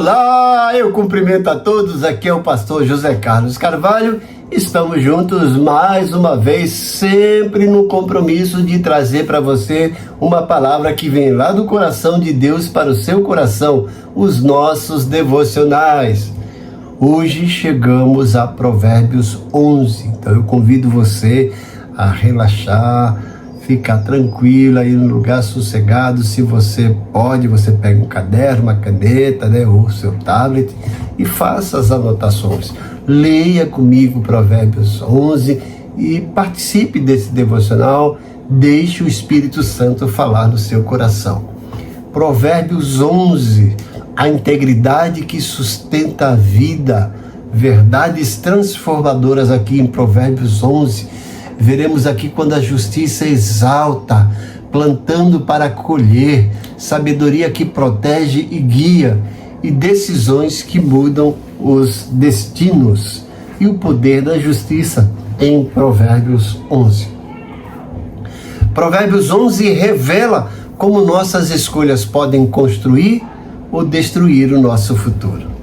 Olá, eu cumprimento a todos, aqui é o pastor José Carlos Carvalho. Estamos juntos mais uma vez, sempre no compromisso de trazer para você uma palavra que vem lá do coração de Deus para o seu coração, os nossos devocionais. Hoje chegamos a Provérbios 11, então eu convido você a relaxar, ficar tranquilo aí no lugar sossegado. Se você pode, você pega um caderno, uma caneta, ou seu tablet e faça as anotações. Leia comigo Provérbios 11 e participe desse devocional. Deixe o Espírito Santo falar no seu coração. Provérbios 11, a integridade que sustenta a vida, verdades transformadoras aqui em Provérbios 11. Veremos aqui quando a justiça exalta, plantando para colher, sabedoria que protege e guia, e decisões que mudam os destinos, e o poder da justiça em Provérbios 11. Provérbios 11 revela como nossas escolhas podem construir ou destruir o nosso futuro.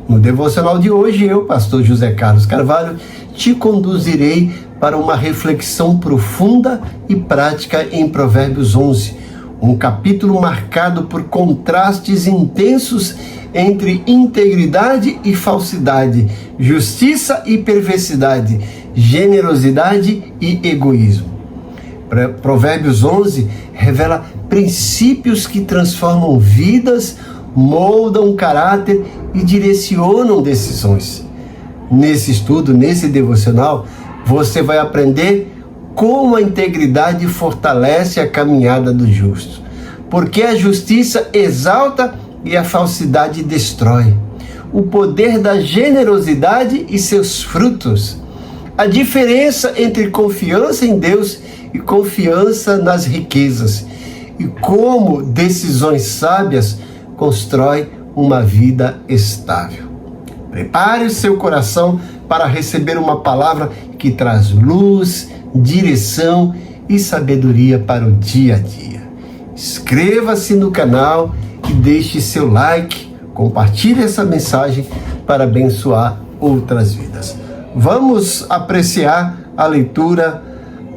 No devocional de hoje, eu, pastor José Carlos Carvalho, te conduzirei para uma reflexão profunda e prática em Provérbios 11, um capítulo marcado por contrastes intensos entre integridade e falsidade, justiça e perversidade, generosidade e egoísmo. Provérbios 11 revela princípios que transformam vidas, moldam caráter e direcionam decisões. Nesse estudo, nesse devocional, você vai aprender como a integridade fortalece a caminhada do justo, porque a justiça exalta e a falsidade destrói, o poder da generosidade e seus frutos, a diferença entre confiança em Deus e confiança nas riquezas, e como decisões sábias constroem uma vida estável. Prepare o seu coração para receber uma palavra que traz luz, direção e sabedoria para o dia a dia. Inscreva-se no canal e deixe seu like, compartilhe essa mensagem para abençoar outras vidas. Vamos apreciar a leitura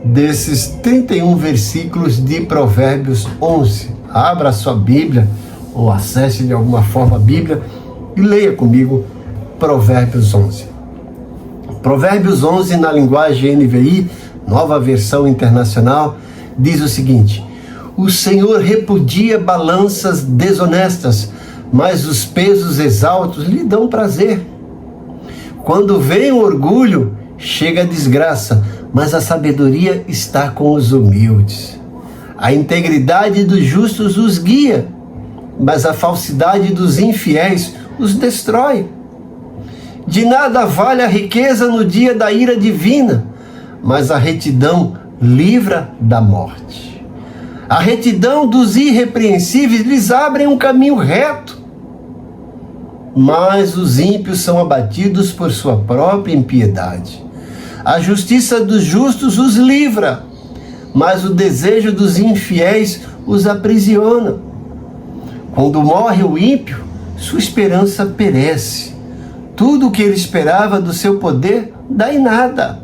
desses 31 versículos de Provérbios 11. Abra sua Bíblia ou acesse de alguma forma a Bíblia e leia comigo Provérbios 11. Provérbios 11, na linguagem NVI, Nova Versão Internacional, diz o seguinte: o Senhor repudia balanças desonestas, mas os pesos exaltos lhe dão prazer. Quando vem o orgulho, chega a desgraça, mas a sabedoria está com os humildes. A integridade dos justos os guia, mas a falsidade dos infiéis os destrói. De nada vale a riqueza no dia da ira divina, mas a retidão livra da morte. A retidão dos irrepreensíveis lhes abre um caminho reto, mas os ímpios são abatidos por sua própria impiedade. A justiça dos justos os livra, mas o desejo dos infiéis os aprisiona. Quando morre o ímpio, sua esperança perece. Tudo o que ele esperava do seu poder dá em nada.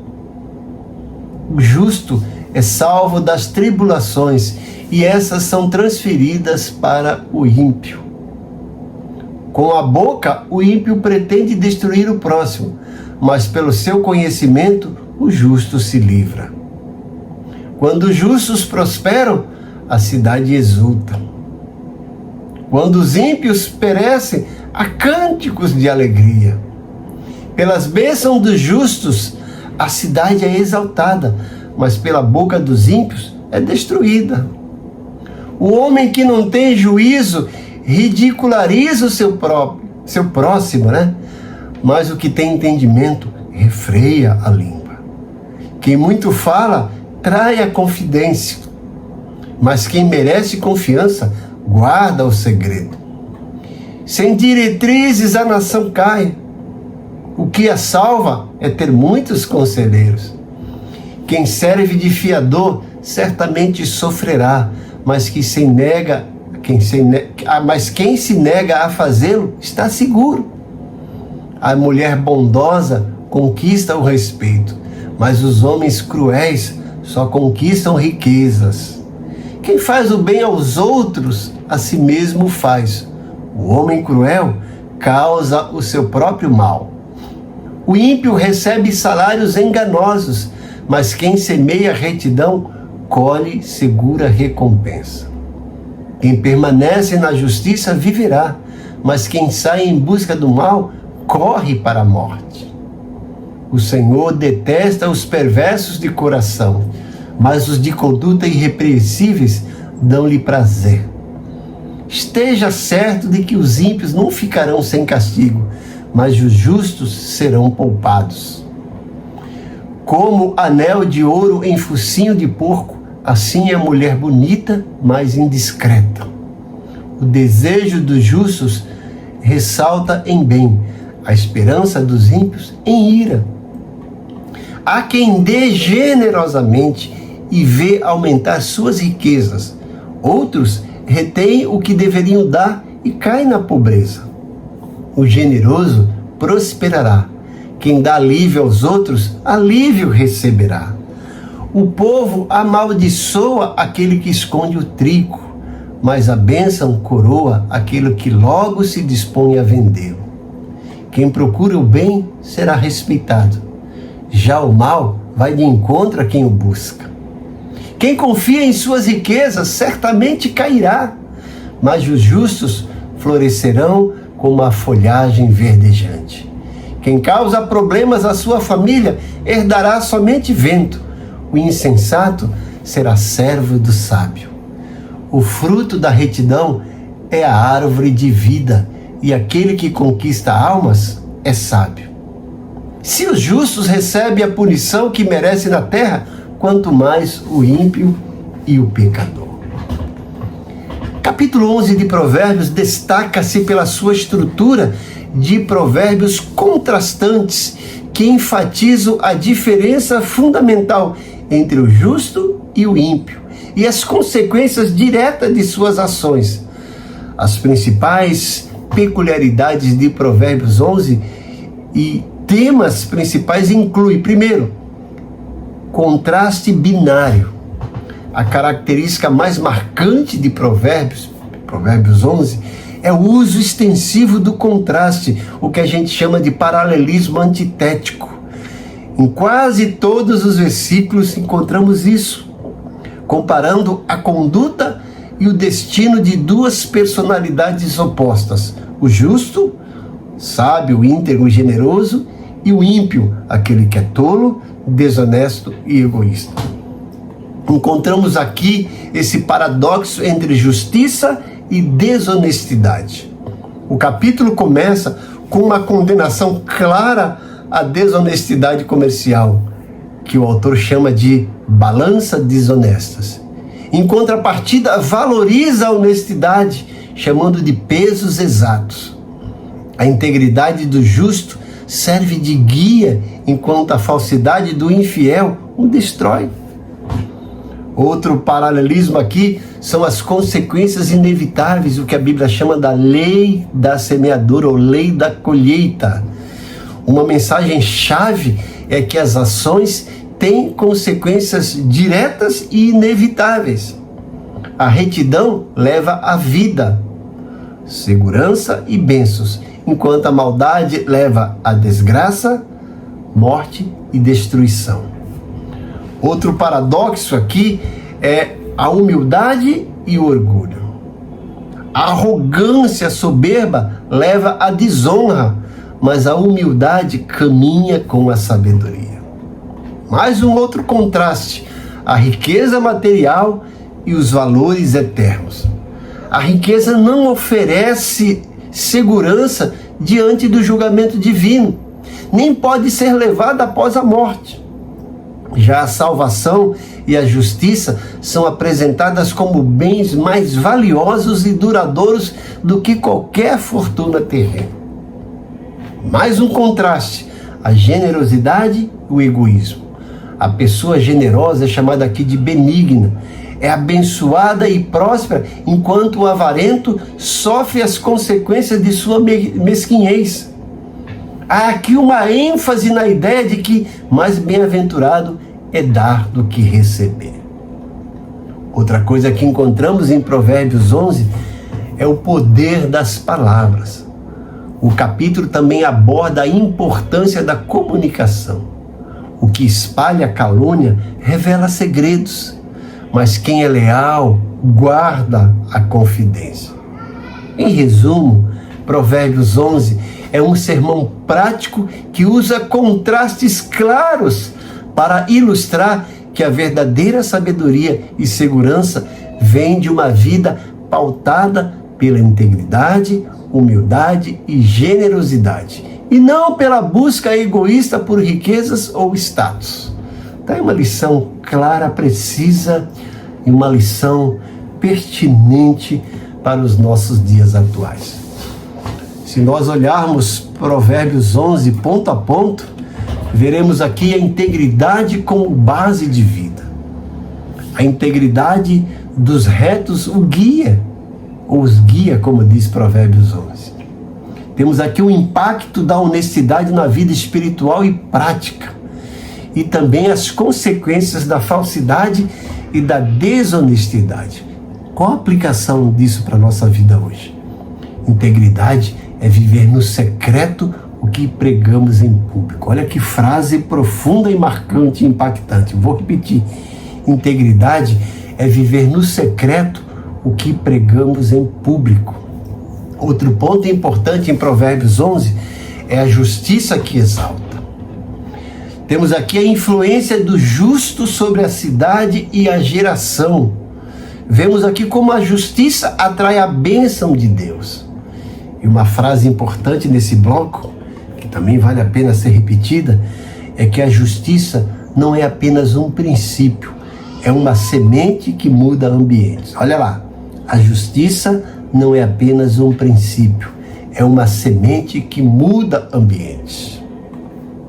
O justo é salvo das tribulações, e essas são transferidas para o ímpio. Com a boca, o ímpio pretende destruir o próximo, mas pelo seu conhecimento, o justo se livra. Quando os justos prosperam, a cidade exulta. Quando os ímpios perecem, há cânticos de alegria. Pelas bênçãos dos justos, a cidade é exaltada, mas pela boca dos ímpios é destruída. O homem que não tem juízo ridiculariza o seu próximo, Mas o que tem entendimento refreia a língua. Quem muito fala trai a confidência, mas quem merece confiança guarda o segredo. Sem diretrizes a nação cai. O que a salva é ter muitos conselheiros. Quem serve de fiador certamente sofrerá, mas quem se nega Mas quem se nega a fazê-lo está seguro. A mulher bondosa conquista o respeito, mas os homens cruéis só conquistam riquezas. Quem faz o bem aos outros, a si mesmo faz. O homem cruel causa o seu próprio mal. O ímpio recebe salários enganosos, mas quem semeia retidão colhe segura recompensa. Quem permanece na justiça viverá, mas quem sai em busca do mal corre para a morte. O Senhor detesta os perversos de coração, mas os de conduta irrepreensíveis dão-lhe prazer. Esteja certo de que os ímpios não ficarão sem castigo, mas os justos serão poupados. Como anel de ouro em focinho de porco, assim é a mulher bonita, mas indiscreta. O desejo dos justos ressalta em bem, a esperança dos ímpios em ira. Há quem dê generosamente e vê aumentar suas riquezas. Outros retêm o que deveriam dar e caem na pobreza. O generoso prosperará. Quem dá alívio aos outros, alívio receberá. O povo amaldiçoa aquele que esconde o trigo, mas a bênção coroa aquele que logo se dispõe a vendê-lo. Quem procura o bem será respeitado. Já o mal vai de encontro a quem o busca. Quem confia em suas riquezas certamente cairá, mas os justos florescerão como a folhagem verdejante. Quem causa problemas à sua família herdará somente vento. O insensato será servo do sábio. O fruto da retidão é a árvore de vida, e aquele que conquista almas é sábio. Se os justos recebem a punição que merecem na terra, quanto mais o ímpio e o pecador. Capítulo 11 de Provérbios destaca-se pela sua estrutura de provérbios contrastantes que enfatizam a diferença fundamental entre o justo e o ímpio e as consequências diretas de suas ações. As principais peculiaridades de Provérbios 11 e temas principais incluem, primeiro, contraste binário. A característica mais marcante de Provérbios 11, é o uso extensivo do contraste, o que a gente chama de paralelismo antitético. Em quase todos os versículos encontramos isso, comparando a conduta e o destino de duas personalidades opostas: o justo, sábio, íntegro e generoso, e o ímpio, aquele que é tolo, desonesto e egoísta. Encontramos aqui esse paradoxo entre justiça e desonestidade. O capítulo começa com uma condenação clara à desonestidade comercial, que o autor chama de balança desonestas. Em contrapartida, valoriza a honestidade, chamando de pesos exatos. A integridade do justo serve de guia, enquanto a falsidade do infiel o destrói. Outro paralelismo aqui são as consequências inevitáveis, o que a Bíblia chama da lei da semeadura ou lei da colheita. Uma mensagem chave é que as ações têm consequências diretas e inevitáveis. A retidão leva à vida, segurança e bênçãos, enquanto a maldade leva à desgraça, morte e destruição. Outro paradoxo aqui é a humildade e o orgulho. A arrogância soberba leva à desonra, mas a humildade caminha com a sabedoria. Mais um outro contraste: a riqueza material e os valores eternos. A riqueza não oferece segurança diante do julgamento divino, nem pode ser levada após a morte. Já a salvação e a justiça são apresentadas como bens mais valiosos e duradouros do que qualquer fortuna terrena. Mais um contraste: a generosidade e o egoísmo. A pessoa generosa é chamada aqui de benigna. é abençoada e próspera, enquanto o avarento sofre as consequências de sua mesquinhez. Há aqui uma ênfase na ideia de que mais bem-aventurado é dar do que receber. Outra coisa que encontramos em Provérbios 11 é o poder das palavras. O capítulo também aborda a importância da comunicação. O que espalha calúnia revela segredos, mas quem é leal guarda a confidência. Em resumo, Provérbios 11 é um sermão prático que usa contrastes claros para ilustrar que a verdadeira sabedoria e segurança vem de uma vida pautada pela integridade, humildade e generosidade, e não pela busca egoísta por riquezas ou status. Tá aí uma lição clara, precisa e uma lição pertinente para os nossos dias atuais. Se nós olharmos Provérbios 11 ponto a ponto, veremos aqui a integridade como base de vida. A integridade dos retos o guia, ou os guia, como diz Provérbios 11. Temos aqui o impacto da honestidade na vida espiritual e prática, e também as consequências da falsidade e da desonestidade. Qual a aplicação disso para a nossa vida hoje? Integridade é viver no secreto o que pregamos em público. Olha que frase profunda e marcante e impactante. Vou repetir. Integridade é viver no secreto o que pregamos em público. Outro ponto importante em Provérbios 11 é a justiça que exalta. Temos aqui a influência do justo sobre a cidade e a geração. Vemos aqui como a justiça atrai a bênção de Deus. E uma frase importante nesse bloco, que também vale a pena ser repetida, é que a justiça não é apenas um princípio, é uma semente que muda ambientes. Olha lá, a justiça não é apenas um princípio, é uma semente que muda ambientes.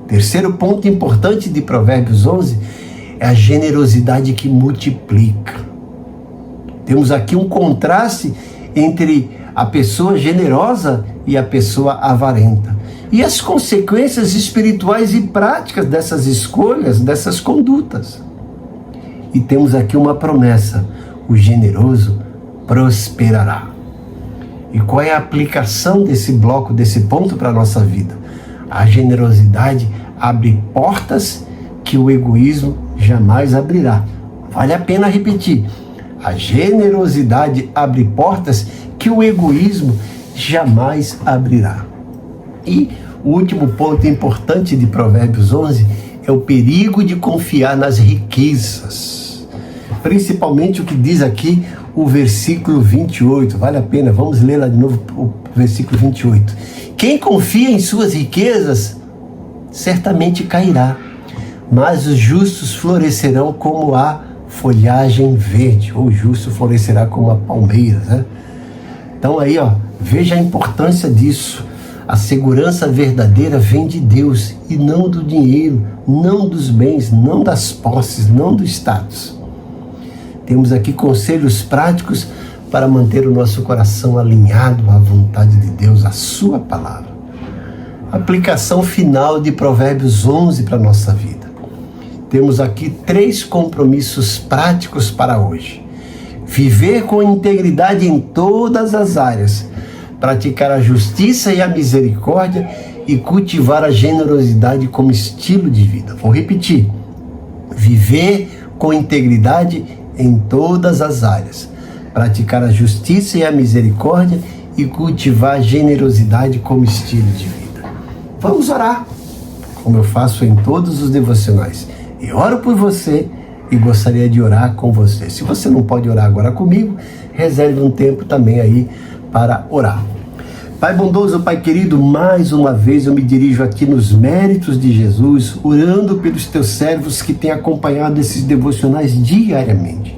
Terceiro ponto importante de Provérbios 11 é a generosidade que multiplica. Temos aqui um contraste entre a pessoa generosa e a pessoa avarenta, e as consequências espirituais e práticas dessas escolhas, dessas condutas. E temos aqui uma promessa: o generoso prosperará. E qual é a aplicação desse bloco, desse ponto para a nossa vida? A generosidade abre portas que o egoísmo jamais abrirá. Vale a pena repetir. A generosidade abre portas que o egoísmo jamais abrirá. E o último ponto importante de Provérbios 11 é o perigo de confiar nas riquezas. Principalmente o que diz aqui o versículo 28. Vale a pena, vamos ler lá de novo o versículo 28. Quem confia em suas riquezas certamente cairá, mas os justos florescerão como a folhagem verde, ou o justo florescerá como a palmeira, né? Então aí, veja a importância disso. A segurança verdadeira vem de Deus e não do dinheiro, não dos bens, não das posses, não do status. Temos aqui conselhos práticos para manter o nosso coração alinhado à vontade de Deus, à sua palavra. Aplicação final de Provérbios 11 para a nossa vida. Temos aqui 3 compromissos práticos para hoje. Viver com integridade em todas as áreas, praticar a justiça e a misericórdia e cultivar a generosidade como estilo de vida. Vou repetir. Viver com integridade em todas as áreas, praticar a justiça e a misericórdia e cultivar a generosidade como estilo de vida. Vamos orar, como eu faço em todos os devocionais. E oro por você e gostaria de orar com você. Se você não pode orar agora comigo, reserve um tempo também aí para orar. Pai bondoso, Pai querido, mais uma vez eu me dirijo aqui nos méritos de Jesus, orando pelos teus servos que têm acompanhado esses devocionais diariamente.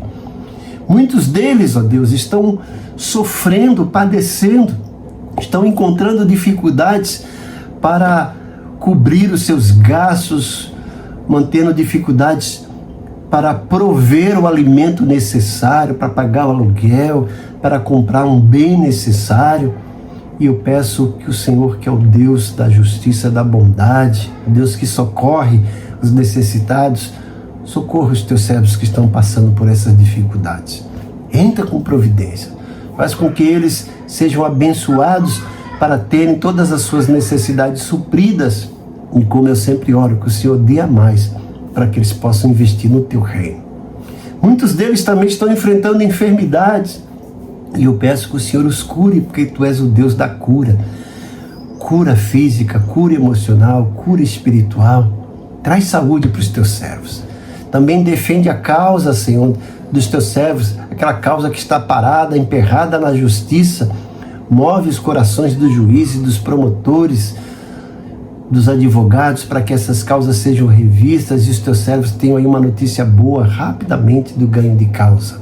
Muitos deles, ó Deus, estão sofrendo, padecendo, estão encontrando dificuldades para cobrir os seus gastos, mantendo dificuldades para prover o alimento necessário, para pagar o aluguel, para comprar um bem necessário. E eu peço que o Senhor, que é o Deus da justiça, da bondade, Deus que socorre os necessitados, socorra os teus servos que estão passando por essas dificuldades. Entra com providência, faz com que eles sejam abençoados para terem todas as suas necessidades supridas. E como eu sempre oro, que o Senhor dê a mais para que eles possam investir no teu reino. Muitos deles também estão enfrentando enfermidades, e eu peço que o Senhor os cure, porque tu és o Deus da cura. Cura física, cura emocional, cura espiritual. Traz saúde para os teus servos. Também defende a causa, Senhor, dos teus servos, aquela causa que está parada, emperrada na justiça. Move os corações dos juízes, dos promotores, dos advogados, para que essas causas sejam revistas e os teus servos tenham aí uma notícia boa rapidamente do ganho de causa.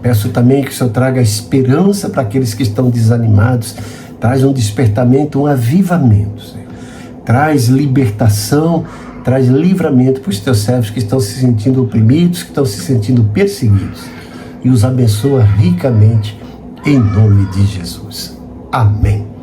Peço também que o Senhor traga esperança para aqueles que estão desanimados, traz um despertamento, um avivamento, Senhor. Traz libertação, traz livramento para os teus servos que estão se sentindo oprimidos, que estão se sentindo perseguidos, e os abençoa ricamente, em nome de Jesus. Amém.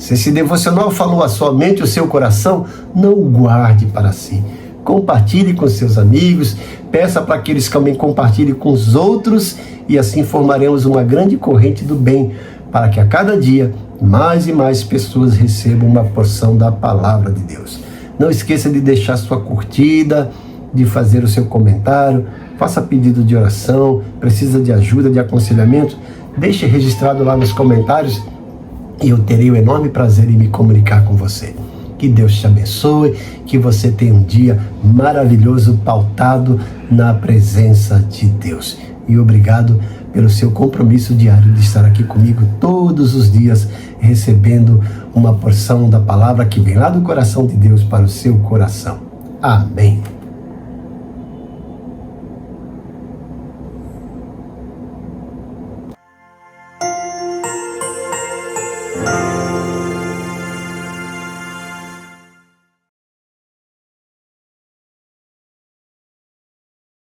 Se esse devocional falou a sua mente, o seu coração, não o guarde para si. Compartilhe com seus amigos, peça para que eles também compartilhem com os outros, e assim formaremos uma grande corrente do bem, para que a cada dia mais e mais pessoas recebam uma porção da palavra de Deus. Não esqueça de deixar sua curtida, de fazer o seu comentário, faça pedido de oração, precisa de ajuda, de aconselhamento, deixe registrado lá nos comentários e eu terei o enorme prazer em me comunicar com você. Que Deus te abençoe, que você tenha um dia maravilhoso pautado na presença de Deus. E obrigado pelo seu compromisso diário de estar aqui comigo todos os dias, recebendo uma porção da palavra que vem lá do coração de Deus para o seu coração. Amém.